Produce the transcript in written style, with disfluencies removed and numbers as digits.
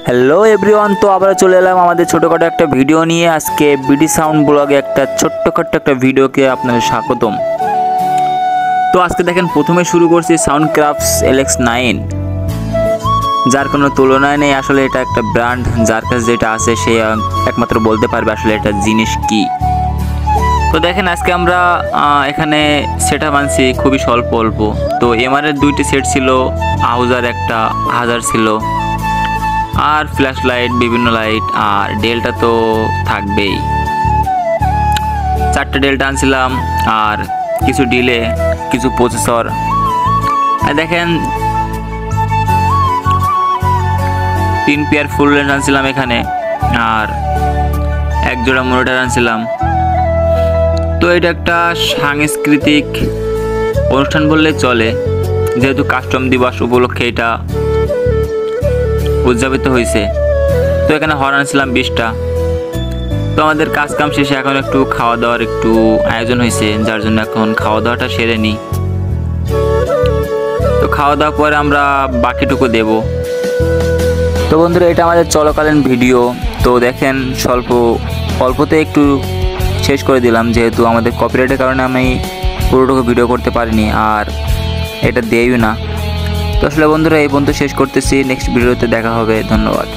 Hello everyone, তো আবার চলে এলাম আমাদের ছোটোখাটো একটা ভিডিও নিয়ে। আজকে বিডি সাউন্ড ব্লগে একটা ছোট্টখাট্ট একটা ভিডিওকে আপনাদের স্বাগতম। তো আজকে দেখেন প্রথমে শুরু করছি সাউন্ডক্রাফটস LX9, যার কোনো তুলনায় নেই। আসলে এটা একটা ব্র্যান্ড, যার কাছে যেটা আছে সে একমাত্র বলতে পারবে আসলে এটা জিনিস কি। তো দেখেন আজকে আমরা এখানে সেটআপ আনছি খুবই স্বল্প অল্প। তো এমআরের দুইটি সেট ছিল, আউজার একটা হাজার ছিল, আর ফ্ল্যাশ লাইট, বিভিন্ন লাইট, আর ডেল্টা তো থাকবেই। 4টে ডেল্টা আনছিলাম, আর কিছু ডিলে, কিছু প্রসেসর। আর দেখেন 3 পেয়ার ফুল লেন্স আনছিলাম এখানে, আর 1 জোড়া মনিটর আনছিলাম। তো এটা একটা সাংস্কৃতিক অনুষ্ঠান বললে চলে, যেহেতু কাস্টম দিবস উপলক্ষে এটা উদযাপিত হয়েছে। তো এখানে হর্ন আনছিলাম 20টা। তো আমাদের কাজ কাম শেষে এখন একটু খাওয়া দাওয়ার একটু আয়োজন হয়েছে, যার জন্য এখন খাওয়া দাওয়াটা সেরে নিই। তো খাওয়া দাওয়ার পরে আমরা বাকিটুকু দেব। তো বন্ধুরা, এটা আমাদের চলাকালীন ভিডিও। তো দেখেন অল্পতে একটু শেষ করে দিলাম, যেহেতু আমাদের কপিরাইটের কারণে আমি পুরোটুকু ভিডিও করতে পারিনি, আর এটা দেইও না। তো আসলে বন্ধুরা, এই পর্যন্ত শেষ করতেছি। নেক্সট ভিডিওতে দেখা হবে। ধন্যবাদ।